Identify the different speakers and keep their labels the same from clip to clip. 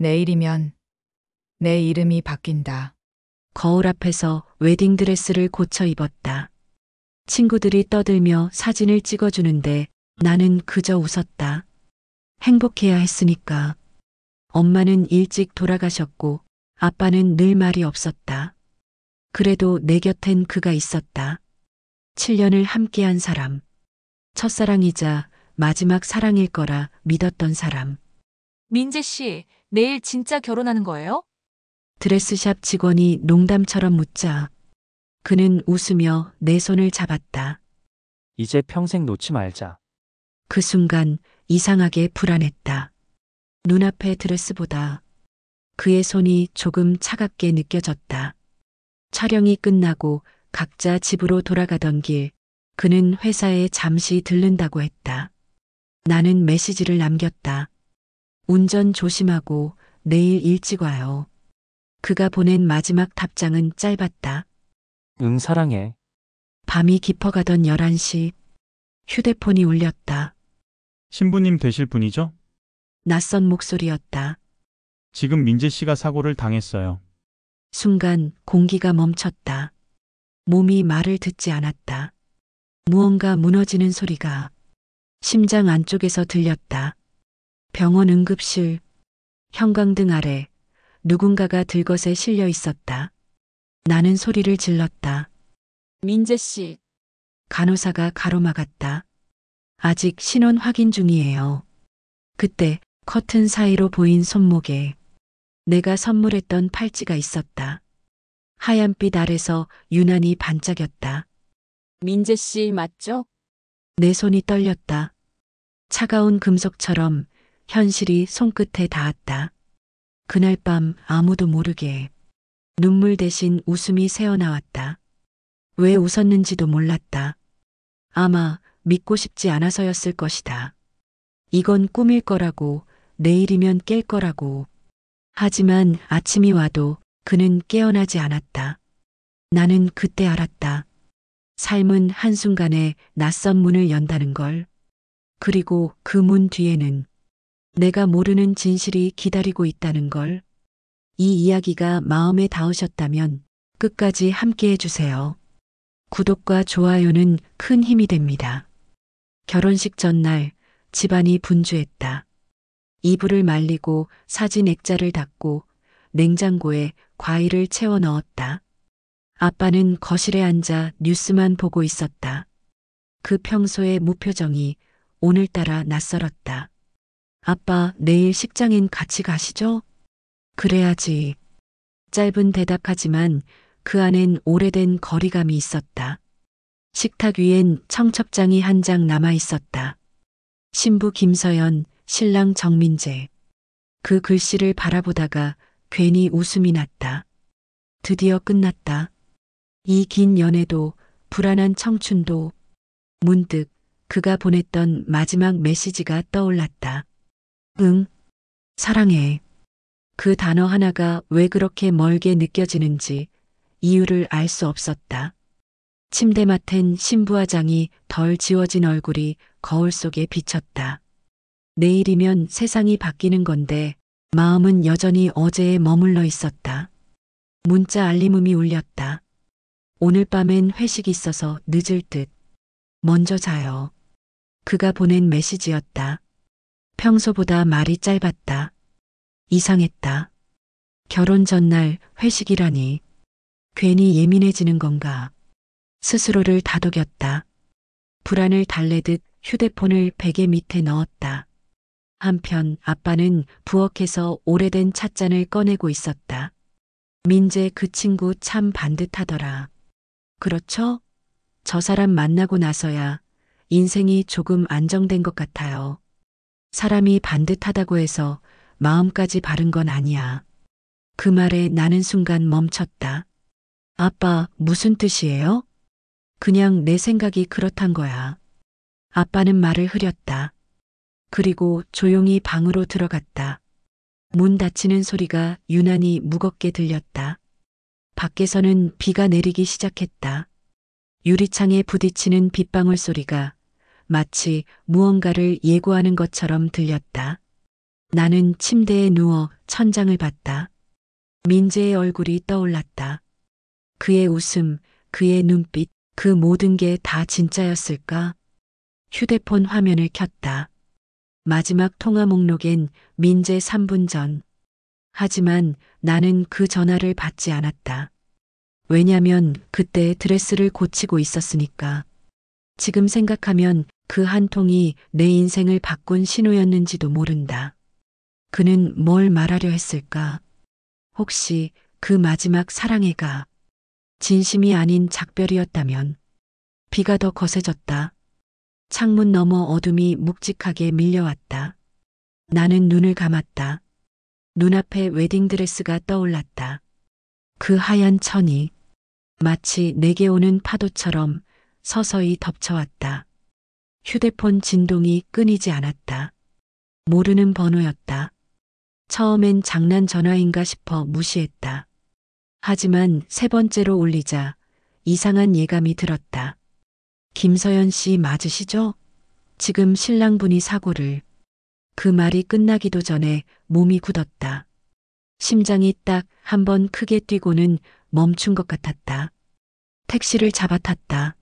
Speaker 1: 내일이면 내 이름이 바뀐다.
Speaker 2: 거울 앞에서 웨딩드레스를 고쳐 입었다. 친구들이 떠들며 사진을 찍어주는데 나는 그저 웃었다. 행복해야 했으니까. 엄마는 일찍 돌아가셨고 아빠는 늘 말이 없었다. 그래도 내 곁엔 그가 있었다. 7년을 함께한 사람. 첫사랑이자 마지막 사랑일 거라 믿었던 사람.
Speaker 3: 민재 씨, 내일 진짜 결혼하는 거예요?
Speaker 2: 드레스샵 직원이 농담처럼 묻자 그는 웃으며 내 손을 잡았다.
Speaker 4: 이제 평생 놓지 말자.
Speaker 2: 그 순간 이상하게 불안했다. 눈앞의 드레스보다 그의 손이 조금 차갑게 느껴졌다. 촬영이 끝나고 각자 집으로 돌아가던 길, 그는 회사에 잠시 들른다고 했다. 나는 메시지를 남겼다. 운전 조심하고 내일 일찍 와요. 그가 보낸 마지막 답장은 짧았다.
Speaker 4: 응, 사랑해.
Speaker 2: 밤이 깊어가던 11시, 휴대폰이 울렸다.
Speaker 5: 신부님 되실 분이죠?
Speaker 2: 낯선 목소리였다.
Speaker 5: 지금 민재 씨가 사고를 당했어요.
Speaker 2: 순간 공기가 멈췄다. 몸이 말을 듣지 않았다. 무언가 무너지는 소리가 심장 안쪽에서 들렸다. 병원 응급실, 형광등 아래 누군가가 들것에 실려 있었다. 나는 소리를 질렀다.
Speaker 3: 민재 씨,
Speaker 2: 간호사가 가로막았다. 아직 신원 확인 중이에요. 그때 커튼 사이로 보인 손목에 내가 선물했던 팔찌가 있었다. 하얀빛 아래서 유난히 반짝였다.
Speaker 3: 민재 씨 맞죠?
Speaker 2: 내 손이 떨렸다. 차가운 금속처럼 현실이 손끝에 닿았다. 그날 밤 아무도 모르게 눈물 대신 웃음이 새어나왔다. 왜 웃었는지도 몰랐다. 아마 믿고 싶지 않아서였을 것이다. 이건 꿈일 거라고, 내일이면 깰 거라고. 하지만 아침이 와도 그는 깨어나지 않았다. 나는 그때 알았다. 삶은 한순간에 낯선 문을 연다는 걸. 그리고 그 문 뒤에는 내가 모르는 진실이 기다리고 있다는 걸. 이 이야기가 마음에 닿으셨다면 끝까지 함께 해주세요. 구독과 좋아요는 큰 힘이 됩니다. 결혼식 전날 집안이 분주했다. 이불을 말리고 사진 액자를 닫고 냉장고에 과일을 채워 넣었다. 아빠는 거실에 앉아 뉴스만 보고 있었다. 그 평소의 무표정이 오늘따라 낯설었다. 아빠, 내일 식장인 같이 가시죠? 그래야지. 짧은 대답하지만 그 안엔 오래된 거리감이 있었다. 식탁 위엔 청첩장이 한 장 남아 있었다. 신부 김서연, 신랑 정민재. 그 글씨를 바라보다가 괜히 웃음이 났다. 드디어 끝났다. 이 긴 연애도 불안한 청춘도 문득 그가 보냈던 마지막 메시지가 떠올랐다. 응, 사랑해. 그 단어 하나가 왜 그렇게 멀게 느껴지는지 이유를 알 수 없었다. 침대맡엔 신부화장이 덜 지워진 얼굴이 거울 속에 비쳤다. 내일이면 세상이 바뀌는 건데 마음은 여전히 어제에 머물러 있었다. 문자 알림음이 울렸다. 오늘 밤엔 회식 있어서 늦을 듯. 먼저 자요. 그가 보낸 메시지였다. 평소보다 말이 짧았다. 이상했다. 결혼 전날 회식이라니. 괜히 예민해지는 건가. 스스로를 다독였다. 불안을 달래듯 휴대폰을 베개 밑에 넣었다. 한편 아빠는 부엌에서 오래된 찻잔을 꺼내고 있었다. 민재 그 친구 참 반듯하더라. 그렇죠? 저 사람 만나고 나서야 인생이 조금 안정된 것 같아요. 사람이 반듯하다고 해서 마음까지 바른 건 아니야. 그 말에 나는 순간 멈췄다. 아빠, 무슨 뜻이에요? 그냥 내 생각이 그렇단 거야. 아빠는 말을 흐렸다. 그리고 조용히 방으로 들어갔다. 문 닫히는 소리가 유난히 무겁게 들렸다. 밖에서는 비가 내리기 시작했다. 유리창에 부딪히는 빗방울 소리가 마치 무언가를 예고하는 것처럼 들렸다. 나는 침대에 누워 천장을 봤다. 민재의 얼굴이 떠올랐다. 그의 웃음, 그의 눈빛, 그 모든 게 다 진짜였을까? 휴대폰 화면을 켰다. 마지막 통화 목록엔 민재 3분 전. 하지만 나는 그 전화를 받지 않았다. 왜냐면 그때 드레스를 고치고 있었으니까. 지금 생각하면 그 한 통이 내 인생을 바꾼 신호였는지도 모른다. 그는 뭘 말하려 했을까? 혹시 그 마지막 사랑해가 진심이 아닌 작별이었다면. 비가 더 거세졌다. 창문 너머 어둠이 묵직하게 밀려왔다. 나는 눈을 감았다. 눈앞에 웨딩드레스가 떠올랐다. 그 하얀 천이 마치 내게 오는 파도처럼 서서히 덮쳐왔다. 휴대폰 진동이 끊이지 않았다. 모르는 번호였다. 처음엔 장난 전화인가 싶어 무시했다. 하지만 세 번째로 울리자 이상한 예감이 들었다. 김서연 씨 맞으시죠? 지금 신랑분이 사고를. 그 말이 끝나기도 전에 몸이 굳었다. 심장이 딱 한 번 크게 뛰고는 멈춘 것 같았다. 택시를 잡아탔다.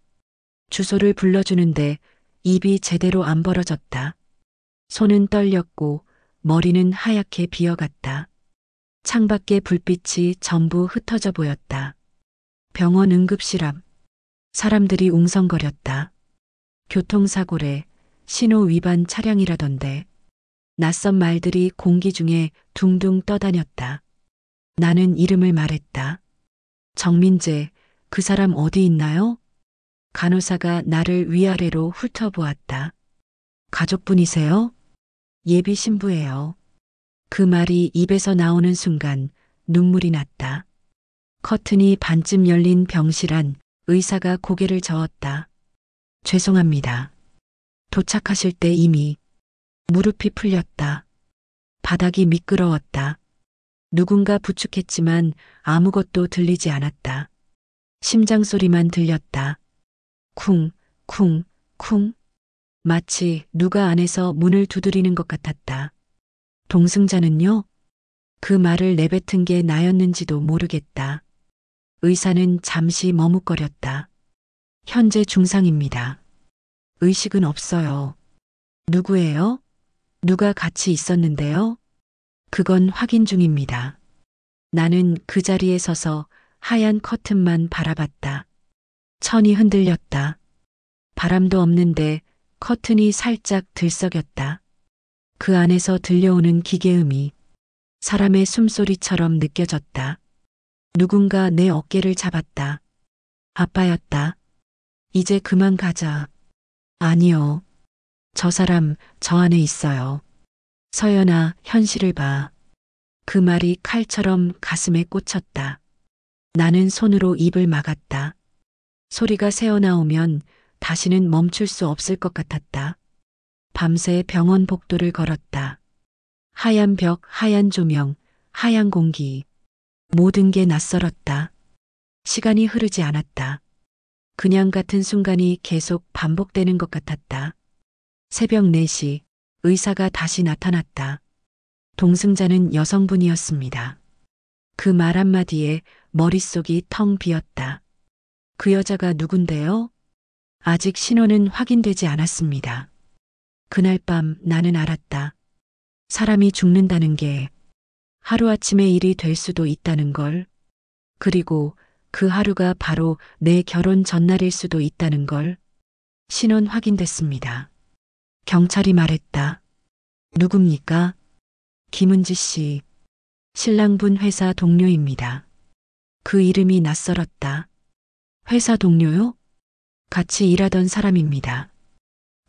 Speaker 2: 주소를 불러주는데 입이 제대로 안 벌어졌다. 손은 떨렸고 머리는 하얗게 비어갔다. 창밖의 불빛이 전부 흩어져 보였다. 병원 응급실 앞. 사람들이 웅성거렸다. 교통사고래, 신호 위반 차량이라던데. 낯선 말들이 공기 중에 둥둥 떠다녔다. 나는 이름을 말했다. 정민재, 그 사람 어디 있나요? 간호사가 나를 위아래로 훑어보았다. 가족분이세요? 예비 신부예요. 그 말이 입에서 나오는 순간 눈물이 났다. 커튼이 반쯤 열린 병실 안 의사가 고개를 저었다. 죄송합니다. 도착하실 때 이미 무릎이 풀렸다. 바닥이 미끄러웠다. 누군가 부축했지만 아무것도 들리지 않았다. 심장 소리만 들렸다. 쿵, 쿵, 쿵. 마치 누가 안에서 문을 두드리는 것 같았다. 동승자는요? 그 말을 내뱉은 게 나였는지도 모르겠다. 의사는 잠시 머뭇거렸다. 현재 중상입니다. 의식은 없어요. 누구예요? 누가 같이 있었는데요? 그건 확인 중입니다. 나는 그 자리에 서서 하얀 커튼만 바라봤다. 천이 흔들렸다. 바람도 없는데 커튼이 살짝 들썩였다. 그 안에서 들려오는 기계음이 사람의 숨소리처럼 느껴졌다. 누군가 내 어깨를 잡았다. 아빠였다. 이제 그만 가자. 아니요. 저 사람 저 안에 있어요. 서연아, 현실을 봐. 그 말이 칼처럼 가슴에 꽂혔다. 나는 손으로 입을 막았다. 소리가 새어나오면 다시는 멈출 수 없을 것 같았다. 밤새 병원 복도를 걸었다. 하얀 벽, 하얀 조명, 하얀 공기. 모든 게 낯설었다. 시간이 흐르지 않았다. 그냥 같은 순간이 계속 반복되는 것 같았다. 새벽 4시 의사가 다시 나타났다. 동승자는 여성분이었습니다. 그 말 한마디에 머릿속이 텅 비었다. 그 여자가 누군데요? 아직 신원은 확인되지 않았습니다. 그날 밤 나는 알았다. 사람이 죽는다는 게 하루아침에 일이 될 수도 있다는 걸. 그리고 그 하루가 바로 내 결혼 전날일 수도 있다는 걸. 신원 확인됐습니다. 경찰이 말했다. 누굽니까? 김은지 씨. 신랑분 회사 동료입니다. 그 이름이 낯설었다. 회사 동료요? 같이 일하던 사람입니다.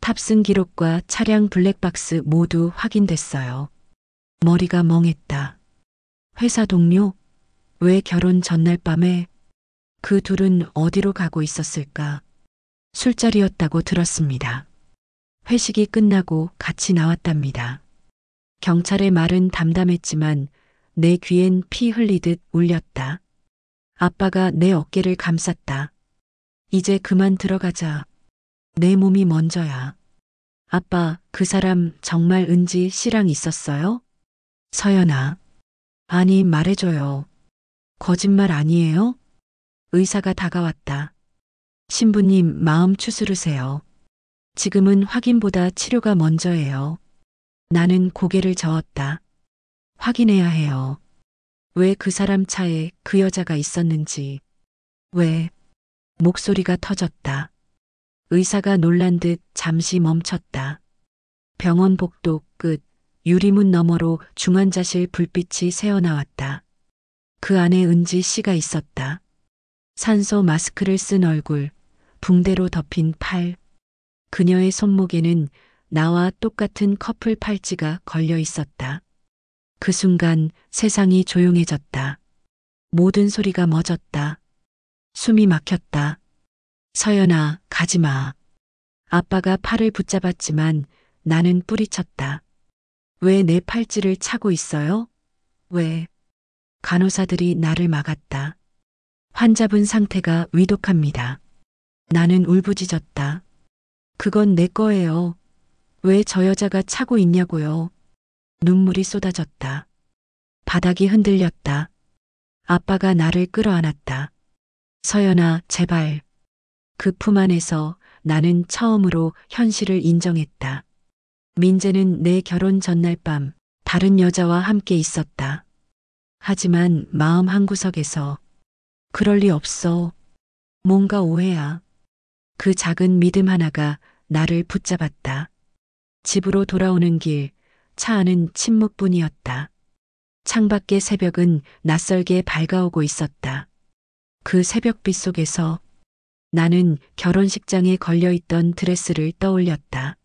Speaker 2: 탑승 기록과 차량 블랙박스 모두 확인됐어요. 머리가 멍했다. 회사 동료? 왜 결혼 전날 밤에? 그 둘은 어디로 가고 있었을까? 술자리였다고 들었습니다. 회식이 끝나고 같이 나왔답니다. 경찰의 말은 담담했지만 내 귀엔 피 흘리듯 울렸다. 아빠가 내 어깨를 감쌌다. 이제 그만 들어가자. 내 몸이 먼저야. 아빠, 그 사람 정말 은지 씨랑 있었어요? 서연아. 아니, 말해줘요. 거짓말 아니에요? 의사가 다가왔다. 신부님, 마음 추스르세요. 지금은 확인보다 치료가 먼저예요. 나는 고개를 저었다. 확인해야 해요. 왜 그 사람 차에 그 여자가 있었는지. 왜? 목소리가 터졌다. 의사가 놀란 듯 잠시 멈췄다. 병원 복도 끝, 유리문 너머로 중환자실 불빛이 새어나왔다. 그 안에 은지 씨가 있었다. 산소 마스크를 쓴 얼굴, 붕대로 덮인 팔. 그녀의 손목에는 나와 똑같은 커플 팔찌가 걸려 있었다. 그 순간 세상이 조용해졌다. 모든 소리가 멎었다. 숨이 막혔다. 서연아, 가지 마. 아빠가 팔을 붙잡았지만 나는 뿌리쳤다. 왜 내 팔찌를 차고 있어요? 왜? 간호사들이 나를 막았다. 환자분 상태가 위독합니다. 나는 울부짖었다. 그건 내 거예요. 왜 저 여자가 차고 있냐고요. 눈물이 쏟아졌다. 바닥이 흔들렸다. 아빠가 나를 끌어안았다. 서연아, 제발. 그 품 안에서 나는 처음으로 현실을 인정했다. 민재는 내 결혼 전날 밤 다른 여자와 함께 있었다. 하지만 마음 한구석에서 그럴 리 없어. 뭔가 오해야. 그 작은 믿음 하나가 나를 붙잡았다. 집으로 돌아오는 길, 차 안은 침묵뿐이었다. 창밖의 새벽은 낯설게 밝아오고 있었다. 그 새벽빛 속에서 나는 결혼식장에 걸려있던 드레스를 떠올렸다.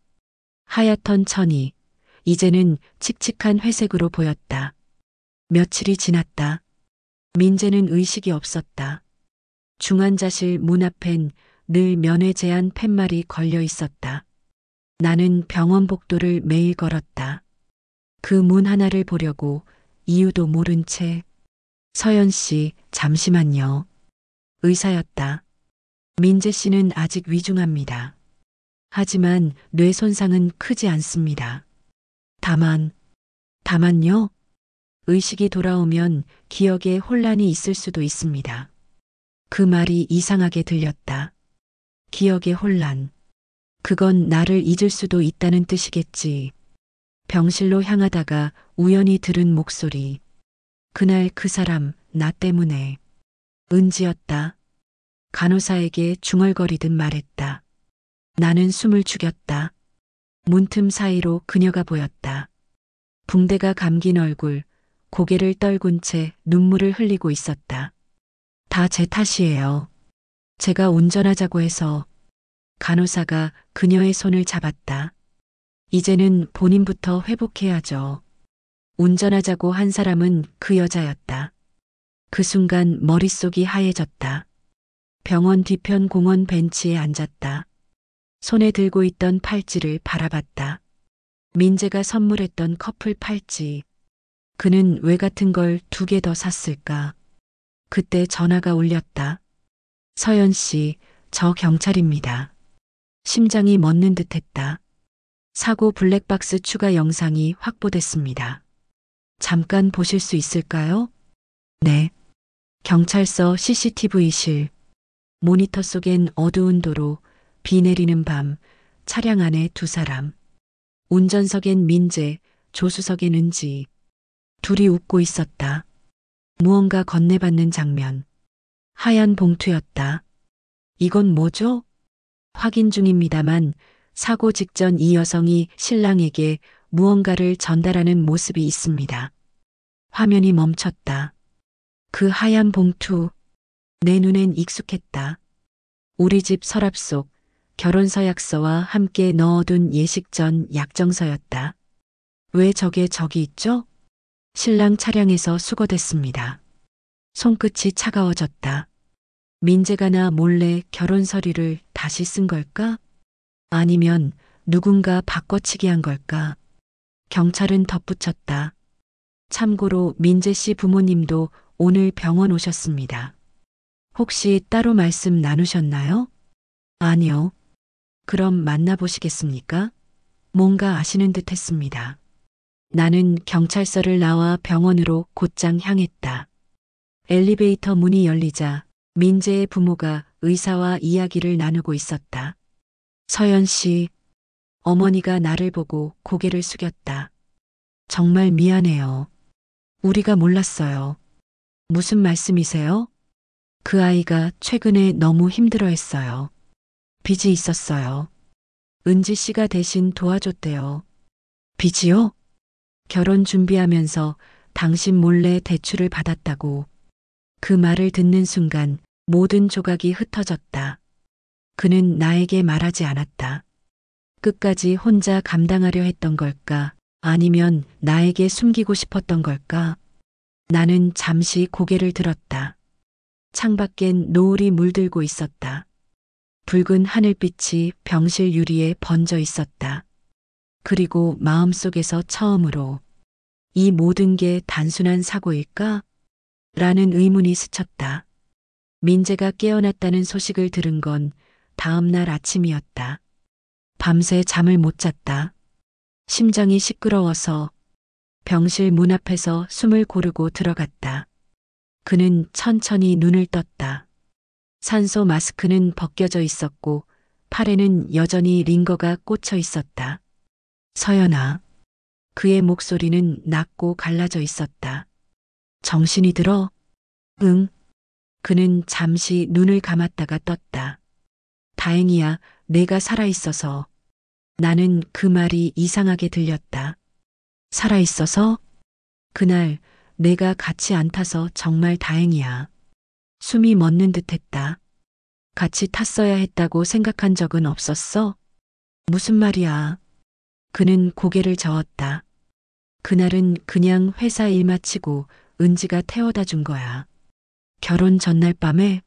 Speaker 2: 하얗던 천이 이제는 칙칙한 회색으로 보였다. 며칠이 지났다. 민재는 의식이 없었다. 중환자실 문 앞엔 늘 면회 제한 팻말이 걸려 있었다. 나는 병원 복도를 매일 걸었다. 그 문 하나를 보려고 이유도 모른 채. 서연 씨, 잠시만요. 의사였다. 민재 씨는 아직 위중합니다. 하지만 뇌 손상은 크지 않습니다. 다만요? 의식이 돌아오면 기억에 혼란이 있을 수도 있습니다. 그 말이 이상하게 들렸다. 기억의 혼란. 그건 나를 잊을 수도 있다는 뜻이겠지. 병실로 향하다가 우연히 들은 목소리. 그날 그 사람, 나 때문에. 은지였다. 간호사에게 중얼거리듯 말했다. 나는 숨을 죽였다. 문틈 사이로 그녀가 보였다. 붕대가 감긴 얼굴, 고개를 떨군 채 눈물을 흘리고 있었다. 다 제 탓이에요. 제가 운전하자고 해서. 간호사가 그녀의 손을 잡았다. 이제는 본인부터 회복해야죠. 운전하자고 한 사람은 그 여자였다. 그 순간 머릿속이 하얘졌다. 병원 뒤편 공원 벤치에 앉았다. 손에 들고 있던 팔찌를 바라봤다. 민재가 선물했던 커플 팔찌. 그는 왜 같은 걸 2개 더 샀을까? 그때 전화가 울렸다. 서연 씨, 저 경찰입니다. 심장이 멎는 듯했다. 사고 블랙박스 추가 영상이 확보됐습니다. 잠깐 보실 수 있을까요? 네. 경찰서 CCTV실. 모니터 속엔 어두운 도로, 비 내리는 밤, 차량 안에 2 사람. 운전석엔 민재, 조수석엔 은지. 둘이 웃고 있었다. 무언가 건네받는 장면. 하얀 봉투였다. 이건 뭐죠? 확인 중입니다만 사고 직전 이 여성이 신랑에게 무언가를 전달하는 모습이 있습니다. 화면이 멈췄다. 그 하얀 봉투. 내 눈엔 익숙했다. 우리 집 서랍 속 결혼서 약서와 함께 넣어둔 예식 전 약정서였다. 왜 저게 저기 있죠? 신랑 차량에서 수거됐습니다. 손끝이 차가워졌다. 민재가 나 몰래 결혼 서류를 다시 쓴 걸까? 아니면 누군가 바꿔치기 한 걸까? 경찰은 덧붙였다. 참고로 민재 씨 부모님도 오늘 병원 오셨습니다. 혹시 따로 말씀 나누셨나요? 아니요. 그럼 만나보시겠습니까? 뭔가 아시는 듯 했습니다. 나는 경찰서를 나와 병원으로 곧장 향했다. 엘리베이터 문이 열리자 민재의 부모가 의사와 이야기를 나누고 있었다. 서연 씨, 어머니가 나를 보고 고개를 숙였다. 정말 미안해요. 우리가 몰랐어요. 무슨 말씀이세요? 그 아이가 최근에 너무 힘들어했어요. 빚이 있었어요. 은지 씨가 대신 도와줬대요. 빚이요? 결혼 준비하면서 당신 몰래 대출을 받았다고. 그 말을 듣는 순간 모든 조각이 흩어졌다. 그는 나에게 말하지 않았다. 끝까지 혼자 감당하려 했던 걸까? 아니면 나에게 숨기고 싶었던 걸까? 나는 잠시 고개를 들었다. 창밖엔 노을이 물들고 있었다. 붉은 하늘빛이 병실 유리에 번져 있었다. 그리고 마음속에서 처음으로 이 모든 게 단순한 사고일까? 라는 의문이 스쳤다. 민재가 깨어났다는 소식을 들은 건 다음 날 아침이었다. 밤새 잠을 못 잤다. 심장이 시끄러워서 병실 문 앞에서 숨을 고르고 들어갔다. 그는 천천히 눈을 떴다. 산소 마스크는 벗겨져 있었고 팔에는 여전히 링거가 꽂혀 있었다. 서연아. 그의 목소리는 낮고 갈라져 있었다. 정신이 들어? 응. 그는 잠시 눈을 감았다가 떴다. 다행이야, 내가 살아있어서. 나는 그 말이 이상하게 들렸다. 살아있어서? 그날 내가 같이 안 타서 정말 다행이야. 숨이 멎는 듯 했다. 같이 탔어야 했다고 생각한 적은 없었어? 무슨 말이야? 그는 고개를 저었다. 그날은 그냥 회사 일 마치고 은지가 태워다 준 거야. 결혼 전날 밤에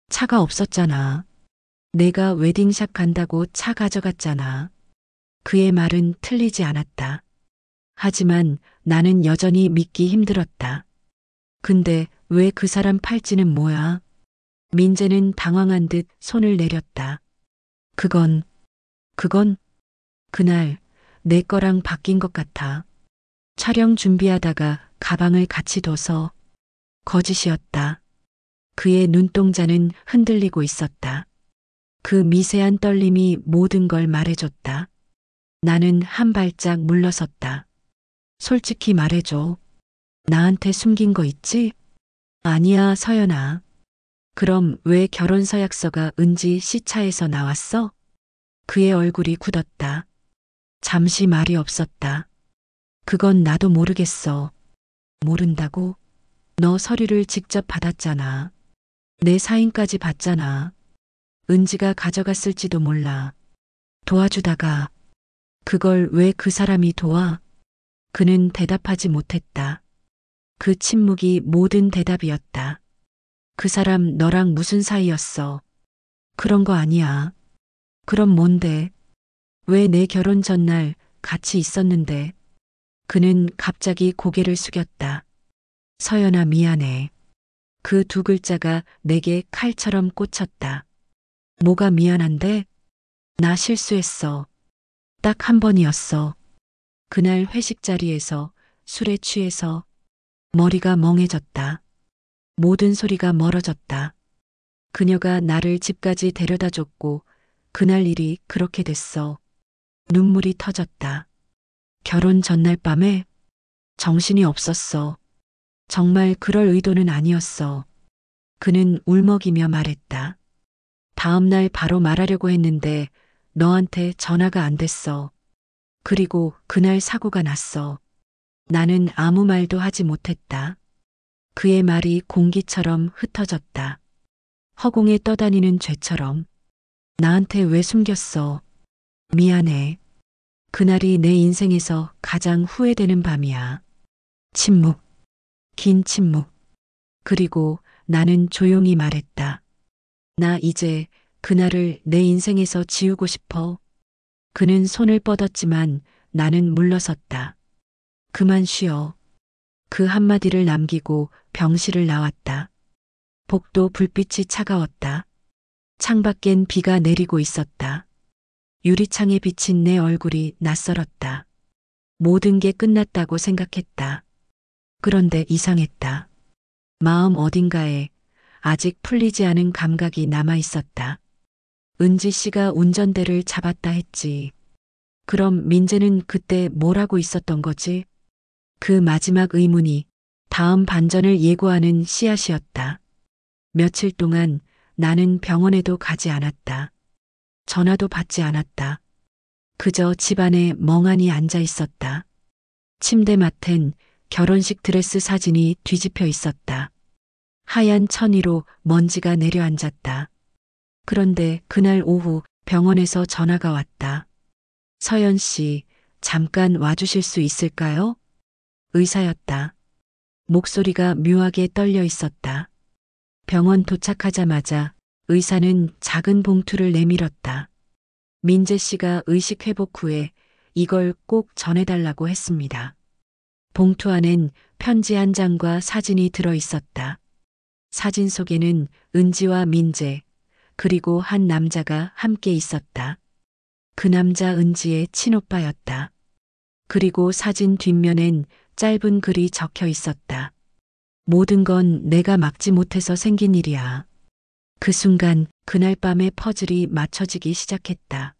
Speaker 2: 차가 없었잖아. 내가 웨딩샵 간다고 차 가져갔잖아. 그의 말은 틀리지 않았다. 하지만 나는 여전히 믿기 힘들었다. 근데 왜 그 사람 팔찌는 뭐야? 민재는 당황한 듯 손을 내렸다. 그건 그날 내 거랑 바뀐 것 같아. 촬영 준비하다가 가방을 같이 둬서. 거짓이었다. 그의 눈동자는 흔들리고 있었다. 그 미세한 떨림이 모든 걸 말해줬다. 나는 한 발짝 물러섰다. 솔직히 말해줘. 나한테 숨긴 거 있지? 아니야, 서연아. 그럼 왜 결혼 서약서가 은지 씨 차에서 나왔어? 그의 얼굴이 굳었다. 잠시 말이 없었다. 그건 나도 모르겠어. 모른다고? 너 서류를 직접 받았잖아. 내 사인까지 받잖아. 은지가 가져갔을지도 몰라. 도와주다가 그걸 왜 그 사람이 도와? 그는 대답하지 못했다. 그 침묵이 모든 대답이었다. 그 사람 너랑 무슨 사이였어? 그런 거 아니야. 그럼 뭔데? 왜 내 결혼 전날 같이 있었는데? 그는 갑자기 고개를 숙였다. 서연아, 미안해. 그 두 글자가 내게 칼처럼 꽂혔다. 뭐가 미안한데? 나 실수했어. 딱 한 번이었어. 그날 회식 자리에서 술에 취해서 머리가 멍해졌다. 모든 소리가 멀어졌다. 그녀가 나를 집까지 데려다 줬고 그날 일이 그렇게 됐어. 눈물이 터졌다. 결혼 전날 밤에 정신이 없었어. 정말 그럴 의도는 아니었어. 그는 울먹이며 말했다. 다음 날 바로 말하려고 했는데 너한테 전화가 안 됐어. 그리고 그날 사고가 났어. 나는 아무 말도 하지 못했다. 그의 말이 공기처럼 흩어졌다. 허공에 떠다니는 죄처럼. 나한테 왜 숨겼어? 미안해. 그날이 내 인생에서 가장 후회되는 밤이야. 침묵. 긴 침묵. 그리고 나는 조용히 말했다. 나 이제 그날을 내 인생에서 지우고 싶어. 그는 손을 뻗었지만 나는 물러섰다. 그만 쉬어. 그 한마디를 남기고 병실을 나왔다. 복도 불빛이 차가웠다. 창밖엔 비가 내리고 있었다. 유리창에 비친 내 얼굴이 낯설었다. 모든 게 끝났다고 생각했다. 그런데 이상했다. 마음 어딘가에 아직 풀리지 않은 감각이 남아 있었다. 은지 씨가 운전대를 잡았다 했지. 그럼 민재는 그때 뭘 하고 있었던 거지? 그 마지막 의문이 다음 반전을 예고하는 씨앗이었다. 며칠 동안 나는 병원에도 가지 않았다. 전화도 받지 않았다. 그저 집안에 멍하니 앉아 있었다. 침대 맡엔 결혼식 드레스 사진이 뒤집혀 있었다. 하얀 천 위로 먼지가 내려앉았다. 그런데 그날 오후 병원에서 전화가 왔다. 서연 씨, 잠깐 와주실 수 있을까요? 의사였다. 목소리가 묘하게 떨려 있었다. 병원 도착하자마자 의사는 작은 봉투를 내밀었다. 민재 씨가 의식 회복 후에 이걸 꼭 전해달라고 했습니다. 봉투 안엔 편지 한 장과 사진이 들어 있었다. 사진 속에는 은지와 민재, 그리고 한 남자가 함께 있었다. 그 남자 은지의 친오빠였다. 그리고 사진 뒷면엔 짧은 글이 적혀 있었다. 모든 건 내가 막지 못해서 생긴 일이야. 그 순간 그날 밤의 퍼즐이 맞춰지기 시작했다.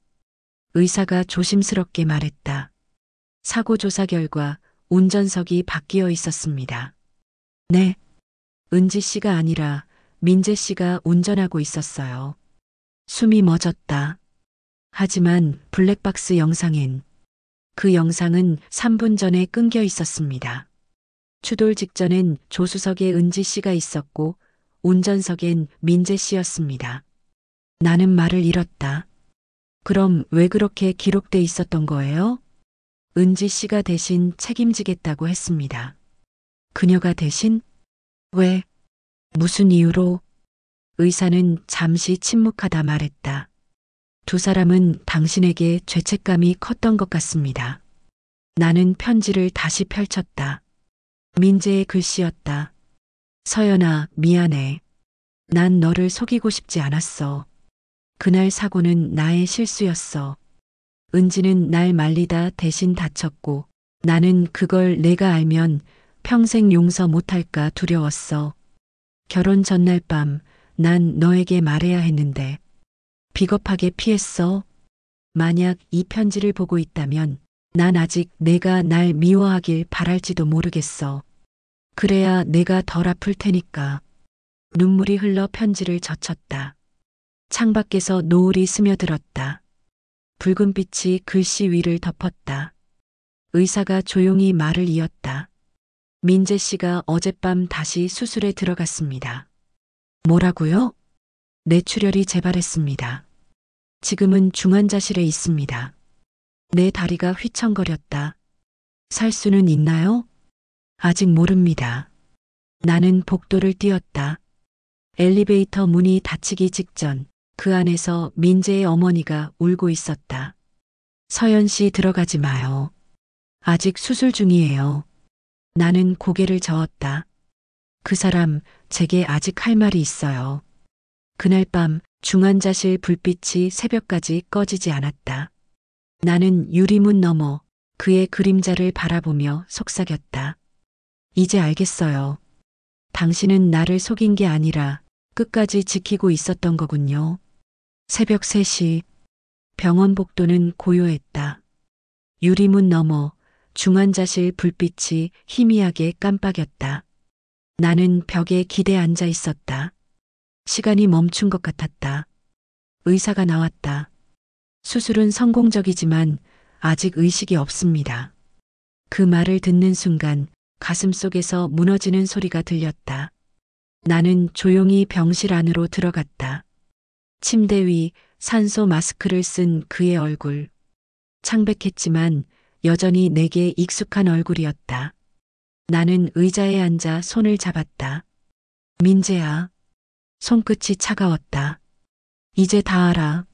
Speaker 2: 의사가 조심스럽게 말했다. 사고 조사 결과 운전석이 바뀌어 있었습니다. 네. 은지 씨가 아니라 민재 씨가 운전하고 있었어요. 숨이 멎었다. 하지만 블랙박스 영상엔 그 영상은 3분 전에 끊겨 있었습니다. 추돌 직전엔 조수석에 은지 씨가 있었고 운전석엔 민재 씨였습니다. 나는 말을 잃었다. 그럼 왜 그렇게 기록돼 있었던 거예요? 은지 씨가 대신 책임지겠다고 했습니다. 그녀가 대신? 왜? 무슨 이유로? 의사는 잠시 침묵하다 말했다. 두 사람은 당신에게 죄책감이 컸던 것 같습니다. 나는 편지를 다시 펼쳤다. 민재의 글씨였다. 서연아, 미안해. 난 너를 속이고 싶지 않았어. 그날 사고는 나의 실수였어. 은지는 날 말리다 대신 다쳤고 나는 그걸 내가 알면 평생 용서 못할까 두려웠어. 결혼 전날 밤 난 너에게 말해야 했는데 비겁하게 피했어. 만약 이 편지를 보고 있다면 난 아직 내가 날 미워하길 바랄지도 모르겠어. 그래야 내가 덜 아플 테니까. 눈물이 흘러 편지를 젖혔다. 창밖에서 노을이 스며들었다. 붉은 빛이 글씨 위를 덮었다. 의사가 조용히 말을 이었다. 민재 씨가 어젯밤 다시 수술에 들어갔습니다. 뭐라고요? 뇌출혈이 재발했습니다. 지금은 중환자실에 있습니다. 내 다리가 휘청거렸다. 살 수는 있나요? 아직 모릅니다. 나는 복도를 뛰었다. 엘리베이터 문이 닫히기 직전 그 안에서 민재의 어머니가 울고 있었다. 서연 씨 들어가지 마요. 아직 수술 중이에요. 나는 고개를 저었다. 그 사람 제게 아직 할 말이 있어요. 그날 밤 중환자실 불빛이 새벽까지 꺼지지 않았다. 나는 유리문 너머 그의 그림자를 바라보며 속삭였다. 이제 알겠어요. 당신은 나를 속인 게 아니라 끝까지 지키고 있었던 거군요. 새벽 3시 병원 복도는 고요했다. 유리문 너머 중환자실 불빛이 희미하게 깜빡였다. 나는 벽에 기대 앉아 있었다. 시간이 멈춘 것 같았다. 의사가 나왔다. 수술은 성공적이지만 아직 의식이 없습니다. 그 말을 듣는 순간 가슴 속에서 무너지는 소리가 들렸다. 나는 조용히 병실 안으로 들어갔다. 침대 위 산소 마스크를 쓴 그의 얼굴. 창백했지만 여전히 내게 익숙한 얼굴이었다. 나는 의자에 앉아 손을 잡았다. 민재야. 손끝이 차가웠다. 이제 다 알아.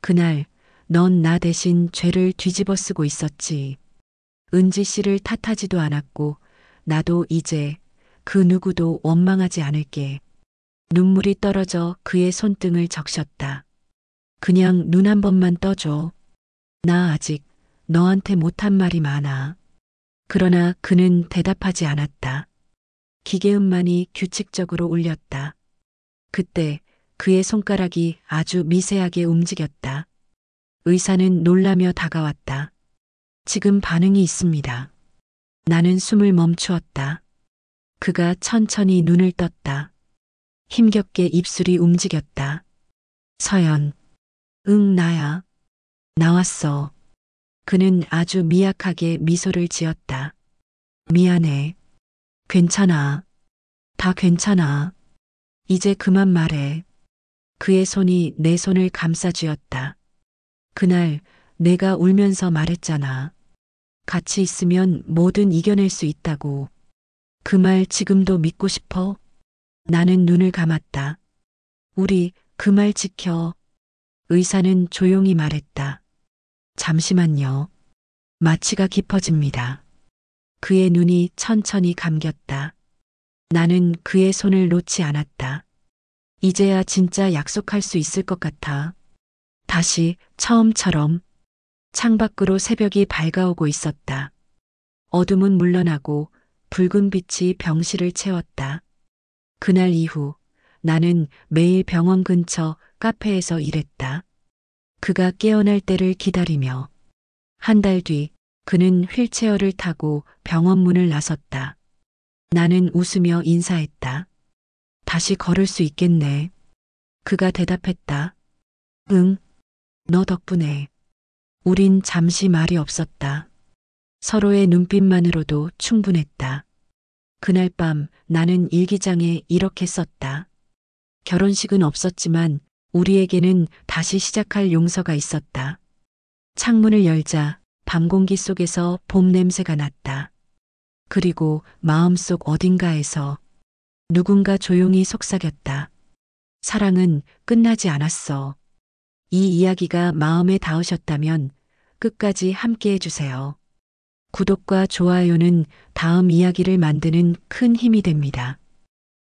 Speaker 2: 그날 넌 나 대신 죄를 뒤집어 쓰고 있었지. 은지 씨를 탓하지도 않았고 나도 이제 그 누구도 원망하지 않을게. 눈물이 떨어져 그의 손등을 적셨다. 그냥 눈 한 번만 떠줘. 나 아직 너한테 못한 말이 많아. 그러나 그는 대답하지 않았다. 기계음만이 규칙적으로 울렸다. 그때 그의 손가락이 아주 미세하게 움직였다. 의사는 놀라며 다가왔다. 지금 반응이 있습니다. 나는 숨을 멈추었다. 그가 천천히 눈을 떴다. 힘겹게 입술이 움직였다. 서연. 응, 나야. 나왔어. 그는 아주 미약하게 미소를 지었다. 미안해. 괜찮아. 다 괜찮아. 이제 그만 말해. 그의 손이 내 손을 감싸쥐었다. 그날 내가 울면서 말했잖아. 같이 있으면 뭐든 이겨낼 수 있다고. 그 말 지금도 믿고 싶어? 나는 눈을 감았다. 우리 그 말 지켜. 의사는 조용히 말했다. 잠시만요. 마취가 깊어집니다. 그의 눈이 천천히 감겼다. 나는 그의 손을 놓지 않았다. 이제야 진짜 약속할 수 있을 것 같아. 다시 처음처럼. 창밖으로 새벽이 밝아오고 있었다. 어둠은 물러나고 붉은 빛이 병실을 채웠다. 그날 이후 나는 매일 병원 근처 카페에서 일했다. 그가 깨어날 때를 기다리며. 한 달 뒤 그는 휠체어를 타고 병원 문을 나섰다. 나는 웃으며 인사했다. 다시 걸을 수 있겠네. 그가 대답했다. 응, 너 덕분에. 우린 잠시 말이 없었다. 서로의 눈빛만으로도 충분했다. 그날 밤 나는 일기장에 이렇게 썼다. 결혼식은 없었지만 우리에게는 다시 시작할 용서가 있었다. 창문을 열자 밤 공기 속에서 봄 냄새가 났다. 그리고 마음속 어딘가에서 누군가 조용히 속삭였다. 사랑은 끝나지 않았어. 이 이야기가 마음에 닿으셨다면 끝까지 함께 해주세요. 구독과 좋아요는 다음 이야기를 만드는 큰 힘이 됩니다.